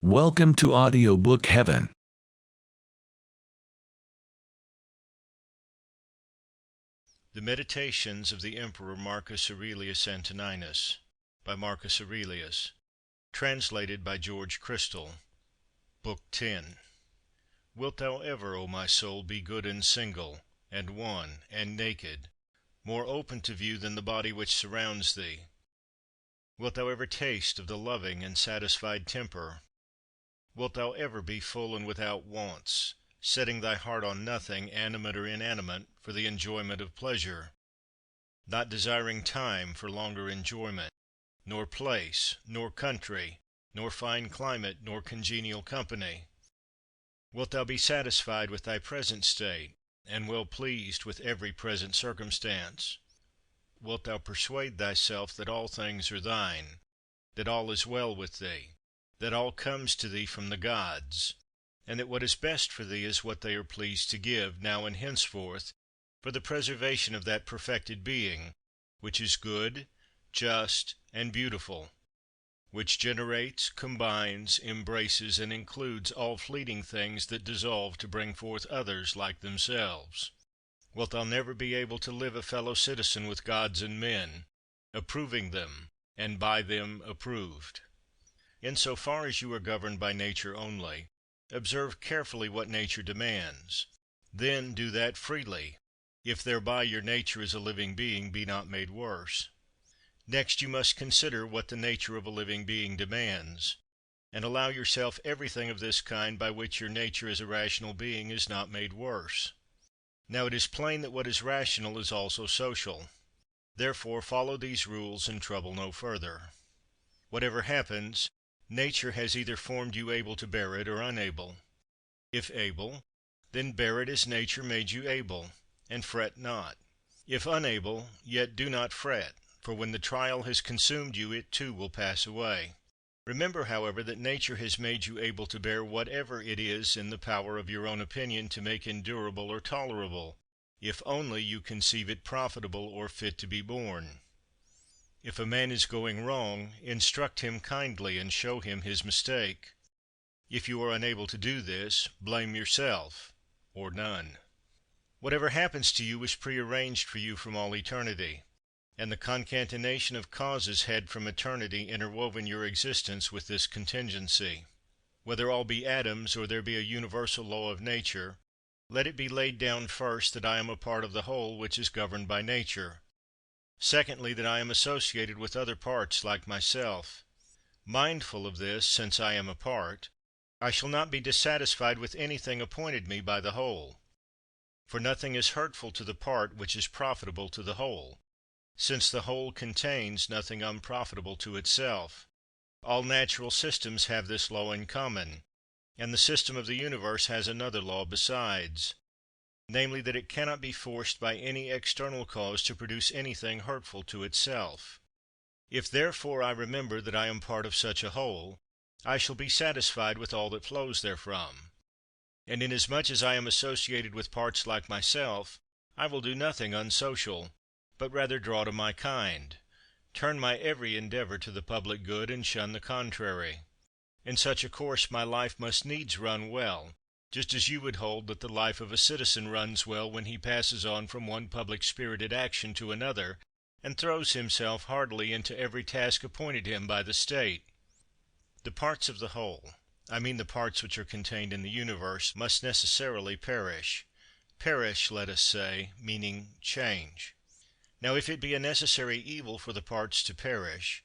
Welcome to Audiobook Heaven. The Meditations of the Emperor Marcus Aurelius Antoninus, by Marcus Aurelius, translated by George Crystal, Book 10. Wilt thou ever, O my soul, be good and single, and one, and naked, more open to view than the body which surrounds thee? Wilt thou ever taste of the loving and satisfied temper? Wilt thou ever be full and without wants, setting thy heart on nothing, animate or inanimate, for the enjoyment of pleasure, not desiring time for longer enjoyment, nor place, nor country, nor fine climate, nor congenial company? Wilt thou be satisfied with thy present state, and well pleased with every present circumstance? Wilt thou persuade thyself that all things are thine, that all is well with thee, that all comes to thee from the gods, and that what is best for thee is what they are pleased to give, now and henceforth, for the preservation of that perfected being, which is good, just, and beautiful, which generates, combines, embraces, and includes all fleeting things that dissolve to bring forth others like themselves? Wilt thou never be able to live a fellow citizen with gods and men, approving them, and by them approved? In so far as you are governed by nature only, observe carefully what nature demands. Then do that freely, if thereby your nature as a living being be not made worse. Next you must consider what the nature of a living being demands, and allow yourself everything of this kind by which your nature as a rational being is not made worse. Now it is plain that what is rational is also social. Therefore follow these rules and trouble no further. Whatever happens, nature has either formed you able to bear it or unable. If able, then bear it as nature made you able, and fret not. If unable, yet do not fret, for when the trial has consumed you, it too will pass away. Remember, however, that nature has made you able to bear whatever it is in the power of your own opinion to make endurable or tolerable, if only you conceive it profitable or fit to be borne. If a man is going wrong, instruct him kindly, and show him his mistake. If you are unable to do this, blame yourself, or none. Whatever happens to you was prearranged for you from all eternity, and the concatenation of causes had from eternity interwoven your existence with this contingency. Whether all be atoms, or there be a universal law of nature, let it be laid down first that I am a part of the whole which is governed by nature. Secondly, that I am associated with other parts like myself. Mindful of this, since I am a part, I shall not be dissatisfied with anything appointed me by the whole. For nothing is hurtful to the part which is profitable to the whole, since the whole contains nothing unprofitable to itself. All natural systems have this law in common, and the system of the universe has another law besides, namely, that it cannot be forced by any external cause to produce anything hurtful to itself. If therefore I remember that I am part of such a whole, I shall be satisfied with all that flows therefrom. And inasmuch as I am associated with parts like myself, I will do nothing unsocial, but rather draw to my kind, turn my every endeavor to the public good, and shun the contrary. In such a course my life must needs run well, just as you would hold that the life of a citizen runs well when he passes on from one public spirited action to another, and throws himself heartily into every task appointed him by the state. The parts of the whole, I mean the parts which are contained in the universe, must necessarily perish. Perish, let us say, meaning change. Now, if it be a necessary evil for the parts to perish,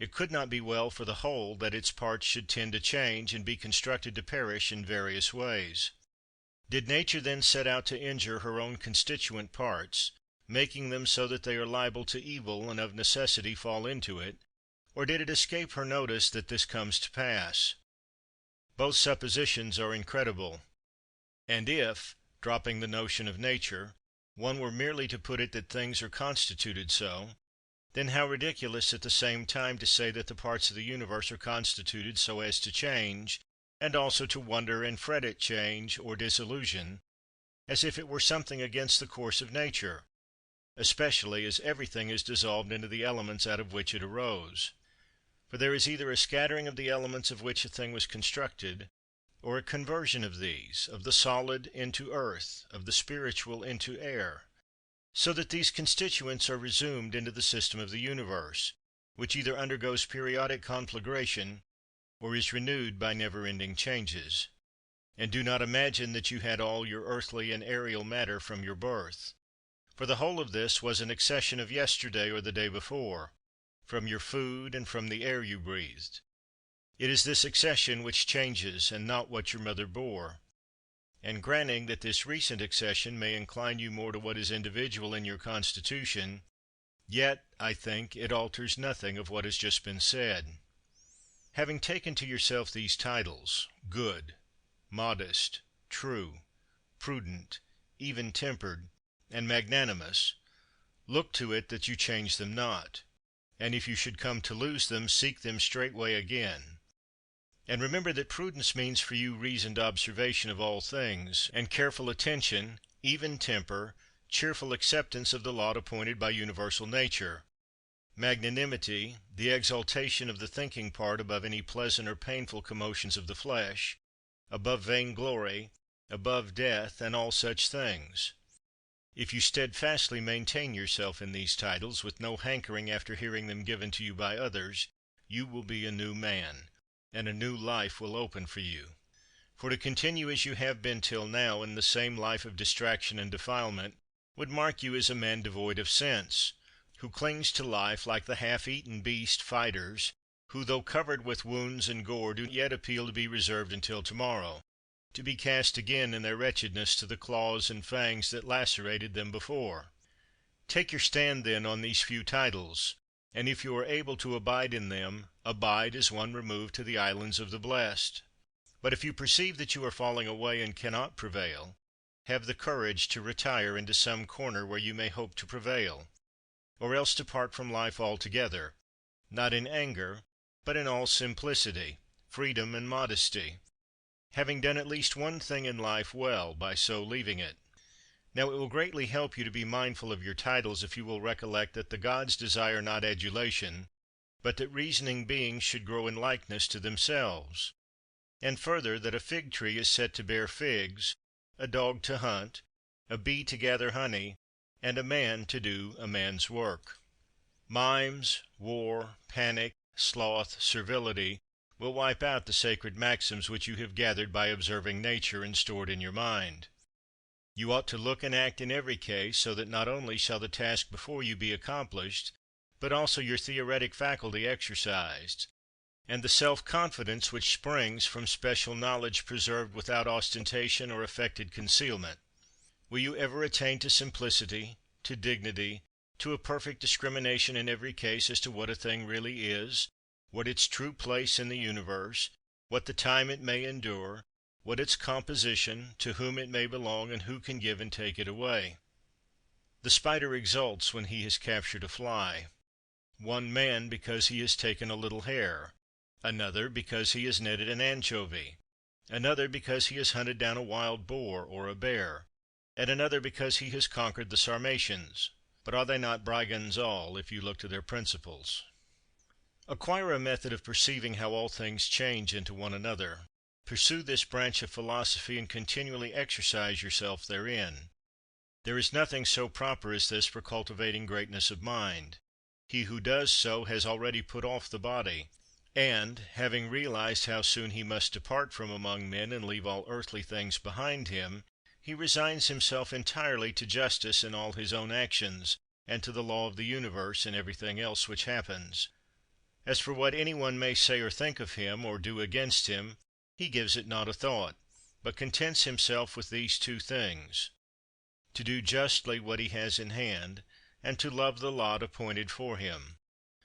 it could not be well for the whole that its parts should tend to change, and be constructed to perish in various ways. Did nature then set out to injure her own constituent parts, making them so that they are liable to evil and of necessity fall into it, or did it escape her notice that this comes to pass? Both suppositions are incredible. And if, dropping the notion of nature, one were merely to put it that things are constituted so, then how ridiculous at the same time to say that the parts of the universe are constituted so as to change, and also to wonder and fret at change or dissolution, as if it were something against the course of nature, especially as everything is dissolved into the elements out of which it arose. For there is either a scattering of the elements of which a thing was constructed, or a conversion of these, of the solid into earth, of the spiritual into air, so that these constituents are resumed into the system of the universe, which either undergoes periodic conflagration, or is renewed by never-ending changes. And do not imagine that you had all your earthly and aerial matter from your birth. For the whole of this was an accession of yesterday or the day before, from your food and from the air you breathed. It is this accession which changes, and not what your mother bore. And granting that this recent accession may incline you more to what is individual in your constitution, yet, I think, it alters nothing of what has just been said. Having taken to yourself these titles, good, modest, true, prudent, even-tempered, and magnanimous, look to it that you change them not, and if you should come to lose them, seek them straightway again. And remember that prudence means for you reasoned observation of all things, and careful attention, even temper, cheerful acceptance of the lot appointed by universal nature; magnanimity, the exaltation of the thinking part above any pleasant or painful commotions of the flesh, above vainglory, above death, and all such things. If you steadfastly maintain yourself in these titles, with no hankering after hearing them given to you by others, you will be a new man, and a new life will open for you. For to continue as you have been till now in the same life of distraction and defilement would mark you as a man devoid of sense, who clings to life like the half-eaten beast fighters, who, though covered with wounds and gore, do yet appeal to be reserved until tomorrow, to be cast again in their wretchedness to the claws and fangs that lacerated them before. Take your stand, then, on these few titles, and if you are able to abide in them, abide as one removed to the islands of the blessed. But if you perceive that you are falling away and cannot prevail, have the courage to retire into some corner where you may hope to prevail, or else depart from life altogether, not in anger, but in all simplicity, freedom, and modesty, having done at least one thing in life well by so leaving it. Now it will greatly help you to be mindful of your titles if you will recollect that the gods desire not adulation, but that reasoning beings should grow in likeness to themselves; and further, that a fig tree is set to bear figs, a dog to hunt, a bee to gather honey, and a man to do a man's work. Mimes, war, panic, sloth, servility, will wipe out the sacred maxims which you have gathered by observing nature and stored in your mind. You ought to look and act in every case so that not only shall the task before you be accomplished, but also your theoretic faculty exercised, and the self-confidence which springs from special knowledge preserved without ostentation or affected concealment. Will you ever attain to simplicity, to dignity, to a perfect discrimination in every case as to what a thing really is, what its true place in the universe, what the time it may endure, what its composition, to whom it may belong, and who can give and take it away? The spider exults when he has captured a fly; one man because he has taken a little hare, another because he has netted an anchovy, another because he has hunted down a wild boar or a bear, and another because he has conquered the Sarmatians. But are they not brigands all, if you look to their principles? Acquire a method of perceiving how all things change into one another. Pursue this branch of philosophy, and continually exercise yourself therein. There is nothing so proper as this for cultivating greatness of mind. He who does so has already put off the body, and, having realized how soon he must depart from among men and leave all earthly things behind him, he resigns himself entirely to justice in all his own actions, and to the law of the universe in everything else which happens. As for what any one may say or think of him, or do against him, he gives it not a thought, but contents himself with these two things: to do justly what he has in hand, and to love the lot appointed for him.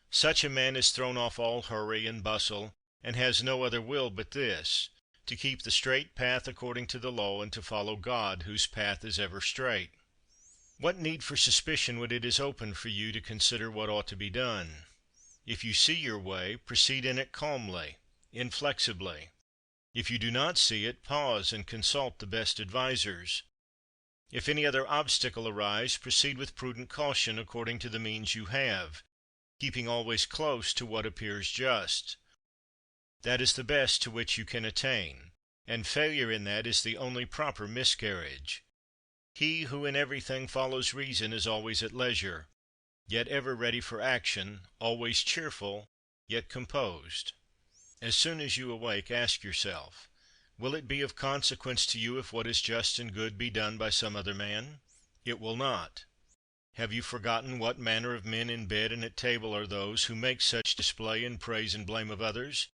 Such a man is thrown off all hurry and bustle, and has no other will but this, to keep the straight path according to the law, and to follow God, whose path is ever straight. What need for suspicion when it is open for you to consider what ought to be done? If you see your way, proceed in it calmly, inflexibly. If you do not see it, pause and consult the best advisers. If any other obstacle arise, proceed with prudent caution according to the means you have, keeping always close to what appears just. That is the best to which you can attain, and failure in that is the only proper miscarriage. He who in everything follows reason is always at leisure, yet ever ready for action, always cheerful, yet composed. As soon as you awake, ask yourself, will it be of consequence to you if what is just and good be done by some other man? It will not. Have you forgotten what manner of men in bed and at table are those who make such display in praise and blame of others?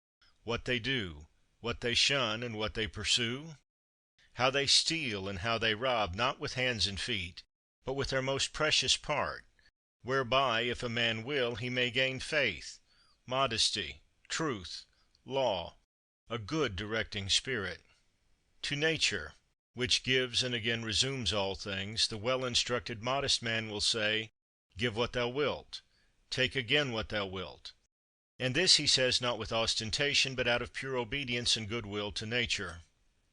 What they do, what they shun, and what they pursue? How they steal and how they rob, not with hands and feet, but with their most precious part, whereby, if a man will, he may gain faith, modesty, truth, law, a good directing spirit. To nature, which gives and again resumes all things, the well-instructed modest man will say, give what thou wilt, take again what thou wilt. And this he says not with ostentation, but out of pure obedience and goodwill to nature.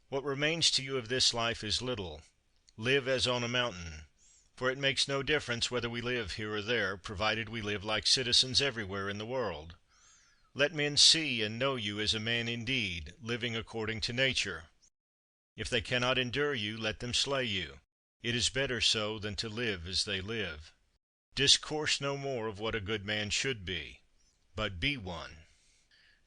What remains to you of this life is little. Live as on a mountain, for it makes no difference whether we live here or there, provided we live like citizens everywhere in the world. Let men see and know you as a man indeed, living according to nature. If they cannot endure you, let them slay you. It is better so than to live as they live. Discourse no more of what a good man should be, but be one.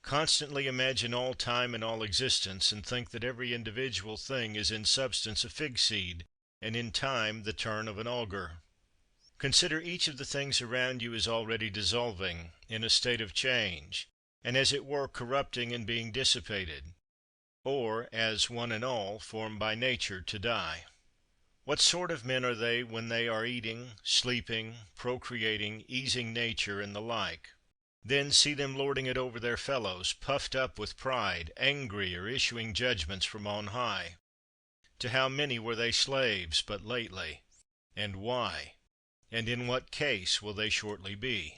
Constantly imagine all time and all existence, and think that every individual thing is in substance a fig seed, and in time the turn of an augur. Consider each of the things around you as already dissolving, in a state of change, and as it were corrupting and being dissipated, or as one and all formed by nature to die. What sort of men are they when they are eating, sleeping, procreating, easing nature, and the like? Then see them lording it over their fellows, puffed up with pride, angry, or issuing judgments from on high. To how many were they slaves but lately? And why? And in what case will they shortly be?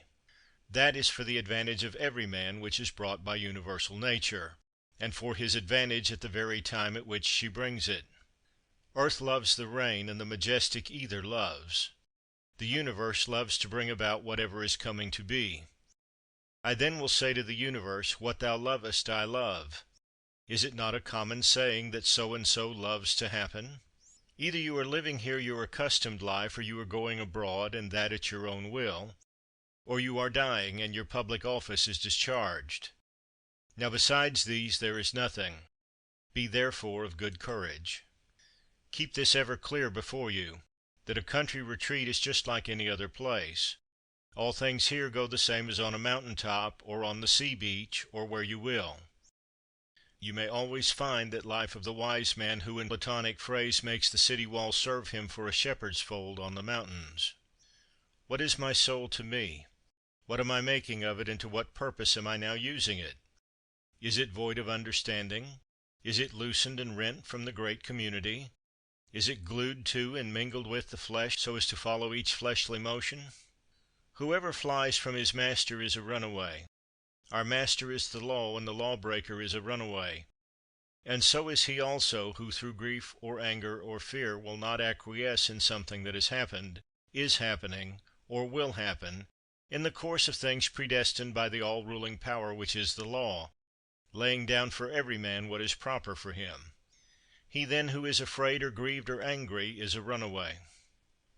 That is for the advantage of every man which is brought by universal nature, and for his advantage at the very time at which she brings it. Earth loves the rain, and the majestic ether loves. The universe loves to bring about whatever is coming to be. I then will say to the universe, what thou lovest I love. Is it not a common saying that so and so loves to happen? Either you are living here your accustomed life, or you are going abroad, and that at your own will, or you are dying, and your public office is discharged. Now besides these there is nothing. Be therefore of good courage. Keep this ever clear before you, that a country retreat is just like any other place. All things here go the same as on a mountain top, or on the sea beach, or where you will. You may always find that life of the wise man who in Platonic phrase makes the city wall serve him for a shepherd's fold on the mountains. What is my soul to me? What am I making of it, and to what purpose am I now using it? Is it void of understanding? Is it loosened and rent from the great community? Is it glued to and mingled with the flesh, so as to follow each fleshly motion? Whoever flies from his master is a runaway. Our master is the law, and the lawbreaker is a runaway. And so is he also who through grief or anger or fear will not acquiesce in something that has happened, is happening, or will happen, in the course of things predestined by the all-ruling power which is the law, laying down for every man what is proper for him. He then who is afraid or grieved or angry is a runaway.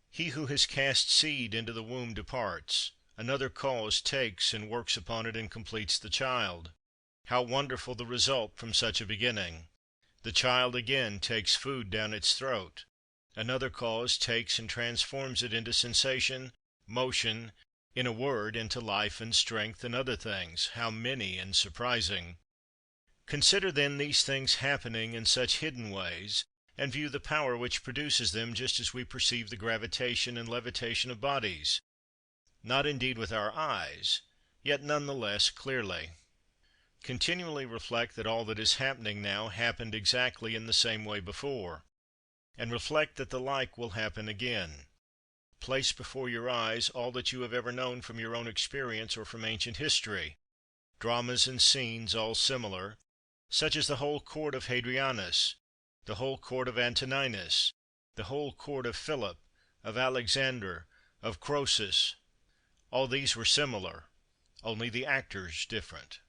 He who has cast seed into the womb departs. Another cause takes and works upon it and completes the child. How wonderful the result from such a beginning! The child again takes food down its throat. Another cause takes and transforms it into sensation, motion, in a word, into life and strength and other things, how many and surprising! Consider then these things happening in such hidden ways, and view the power which produces them, just as we perceive the gravitation and levitation of bodies, not indeed with our eyes, yet none the less clearly. Continually reflect that all that is happening now happened exactly in the same way before, and reflect that the like will happen again. Place before your eyes all that you have ever known from your own experience or from ancient history, dramas and scenes all similar, such as the whole court of Hadrianus, the whole court of Antoninus, the whole court of Philip, of Alexander, of Croesus. All these were similar, only the actor's different.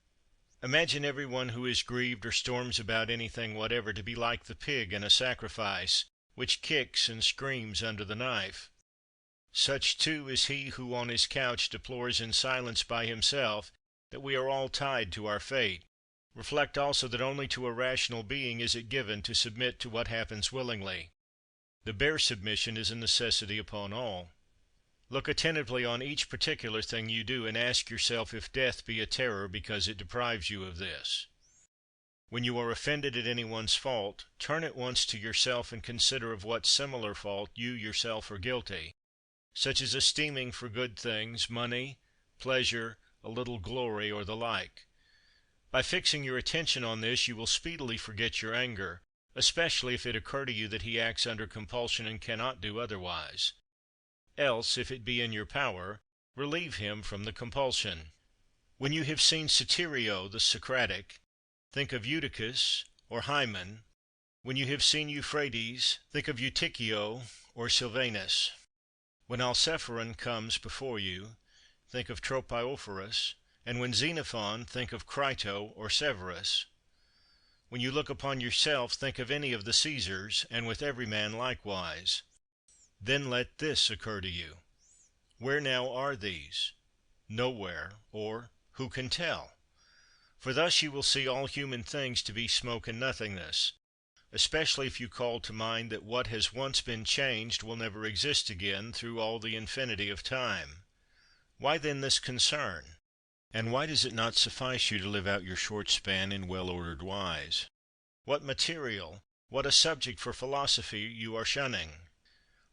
Imagine every one who is grieved or storms about anything whatever to be like the pig in a sacrifice, which kicks and screams under the knife. Such, too, is he who on his couch deplores in silence by himself that we are all tied to our fate. Reflect also that only to a rational being is it given to submit to what happens willingly. The bare submission is a necessity upon all. Look attentively on each particular thing you do, and ask yourself if death be a terror because it deprives you of this. When you are offended at any one's fault, turn at once to yourself and consider of what similar fault you yourself are guilty, such as esteeming for good things, money, pleasure, a little glory, or the like. By fixing your attention on this, you will speedily forget your anger, especially if it occur to you that he acts under compulsion and cannot do otherwise. Else, if it be in your power, relieve him from the compulsion. When you have seen Satyrio the Socratic, think of Eutychus or Hymen. When you have seen Euphrates, think of Eutychio or Sylvanus. When Alciphron comes before you, think of Tropiophorus, and when Xenophon, think of Crito or Severus. When you look upon yourself, think of any of the Caesars, and with every man likewise. Then let this occur to you: where now are these? Nowhere, or who can tell? For thus you will see all human things to be smoke and nothingness, especially if you call to mind that what has once been changed will never exist again through all the infinity of time. Why then this concern? And why does it not suffice you to live out your short span in well-ordered wise? What material, what a subject for philosophy you are shunning!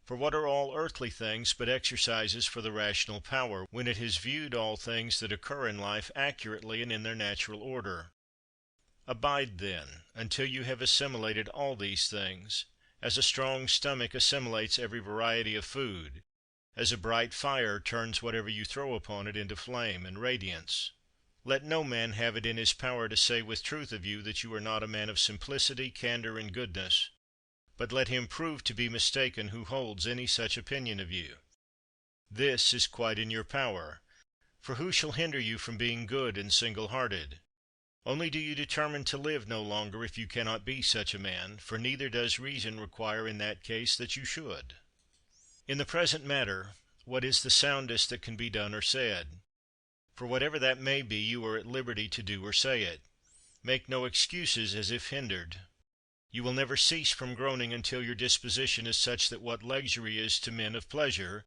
For what are all earthly things but exercises for the rational power, when it has viewed all things that occur in life accurately and in their natural order? Abide, then, until you have assimilated all these things, as a strong stomach assimilates every variety of food, as a bright fire turns whatever you throw upon it into flame and radiance. Let no man have it in his power to say with truth of you that you are not a man of simplicity, candor, and goodness, but let him prove to be mistaken who holds any such opinion of you. This is quite in your power, for who shall hinder you from being good and single-hearted? Only do you determine to live no longer if you cannot be such a man, for neither does reason require in that case that you should. In the present matter, what is the soundest that can be done or said? For whatever that may be, you are at liberty to do or say it. Make no excuses as if hindered. You will never cease from groaning until your disposition is such that what luxury is to men of pleasure,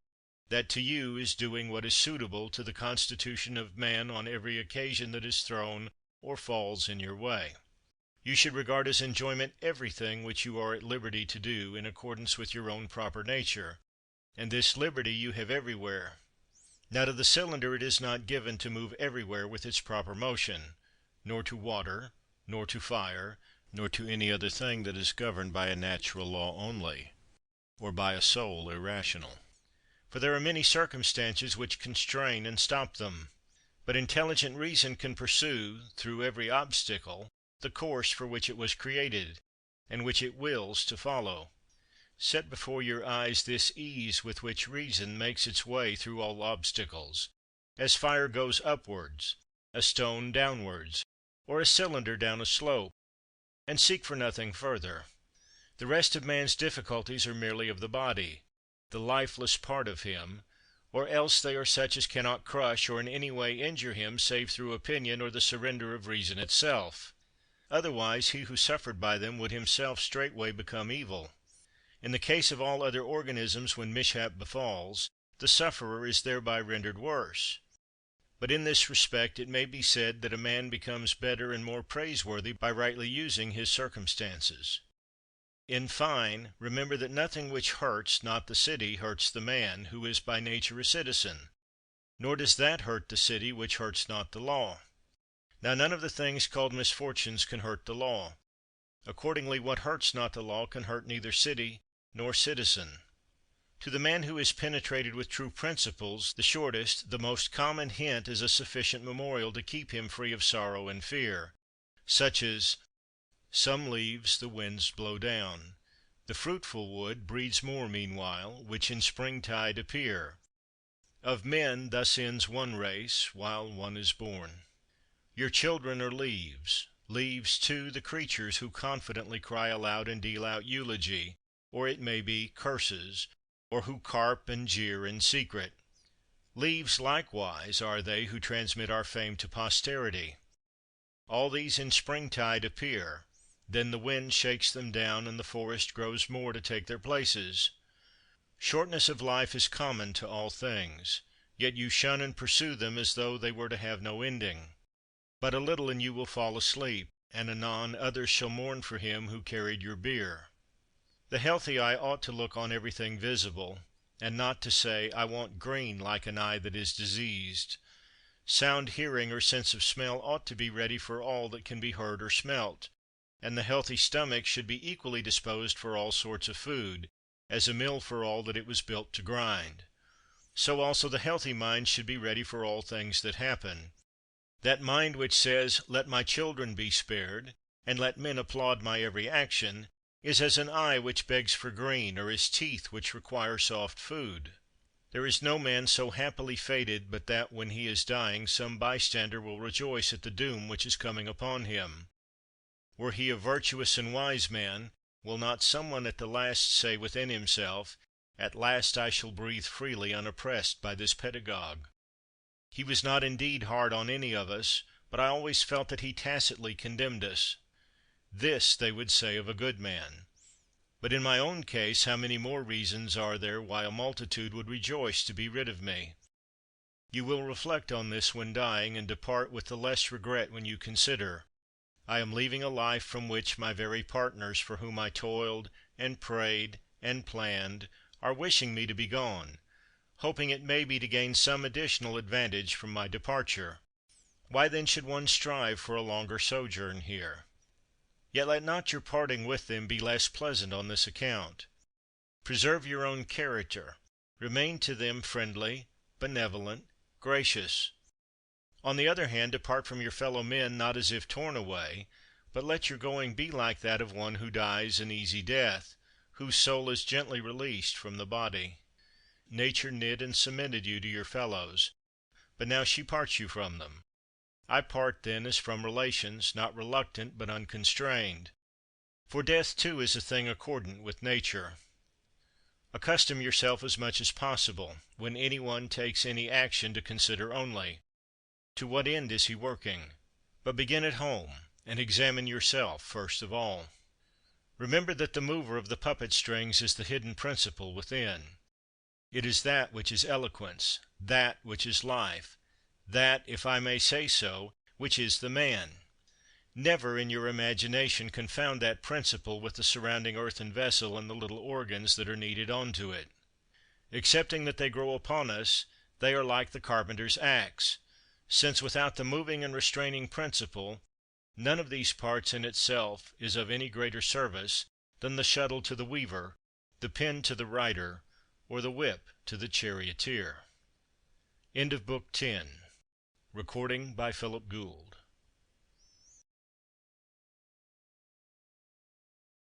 that to you is doing what is suitable to the constitution of man on every occasion that is thrown or falls in your way. You should regard as enjoyment everything which you are at liberty to do in accordance with your own proper nature, and this liberty you have everywhere. Now to the cylinder it is not given to move everywhere with its proper motion, nor to water, nor to fire, nor to any other thing that is governed by a natural law only, or by a soul irrational. For there are many circumstances which constrain and stop them. But intelligent reason can pursue, through every obstacle, the course for which it was created, and which it wills to follow. Set before your eyes this ease with which reason makes its way through all obstacles, as fire goes upwards, a stone downwards, or a cylinder down a slope, and seek for nothing further. The rest of man's difficulties are merely of the body, the lifeless part of him, or else they are such as cannot crush or in any way injure him save through opinion or the surrender of reason itself. Otherwise he who suffered by them would himself straightway become evil. In the case of all other organisms, when mishap befalls, the sufferer is thereby rendered worse. But in this respect it may be said that a man becomes better and more praiseworthy by rightly using his circumstances. In fine, remember that nothing which hurts not the city hurts the man, who is by nature a citizen, nor does that hurt the city which hurts not the law. Now none of the things called misfortunes can hurt the law. Accordingly, what hurts not the law can hurt neither city nor citizen. To the man who is penetrated with true principles, the shortest, the most common hint is a sufficient memorial to keep him free of sorrow and fear, such as, some leaves the winds blow down, the fruitful wood breeds more meanwhile, which in springtide appear. Of men thus ends one race, while one is born. Your children are leaves; leaves, too, the creatures who confidently cry aloud and deal out eulogy, or it may be curses, or who carp and jeer in secret. Leaves likewise are they who transmit our fame to posterity. All these in springtide appear, then the wind shakes them down, and the forest grows more to take their places. Shortness of life is common to all things, yet you shun and pursue them as though they were to have no ending. But a little and you will fall asleep, and anon others shall mourn for him who carried your bier. The healthy eye ought to look on everything visible, and not to say, I want green, like an eye that is diseased. Sound hearing or sense of smell ought to be ready for all that can be heard or smelt, and the healthy stomach should be equally disposed for all sorts of food, as a mill for all that it was built to grind. So also the healthy mind should be ready for all things that happen. That mind which says, let my children be spared, and let men applaud my every action, is as an eye which begs for green, or as teeth which require soft food. There is no man so happily fated but that when he is dying some bystander will rejoice at the doom which is coming upon him. Were he a virtuous and wise man, will not some one at the last say within himself, at last I shall breathe freely, unoppressed by this pedagogue? He was not indeed hard on any of us, but I always felt that he tacitly condemned us. This they would say of a good man. But in my own case, how many more reasons are there why a multitude would rejoice to be rid of me? You will reflect on this when dying, and depart with the less regret when you consider, I am leaving a life from which my very partners, for whom I toiled and prayed and planned, are wishing me to be gone, hoping it may be to gain some additional advantage from my departure. Why then should one strive for a longer sojourn here? Yet let not your parting with them be less pleasant on this account. Preserve your own character, remain to them friendly, benevolent, gracious. On the other hand, depart from your fellow men not as if torn away, but let your going be like that of one who dies an easy death, whose soul is gently released from the body. Nature knit and cemented you to your fellows, but now she parts you from them. I part then as from relations, not reluctant but unconstrained. For death too is a thing accordant with nature. Accustom yourself as much as possible, when any one takes any action, to consider only, to what end is he working? But begin at home, and examine yourself first of all. Remember that the mover of the puppet strings is the hidden principle within. It is that which is eloquence, that which is life, that, if I may say so, which is the man. Never in your imagination confound that principle with the surrounding earthen vessel and the little organs that are kneaded onto it. Excepting that they grow upon us, they are like the carpenter's axe, since without the moving and restraining principle, none of these parts in itself is of any greater service than the shuttle to the weaver, the pen to the writer, or the whip to the charioteer. End of Book 10. Recording by Philip Gould.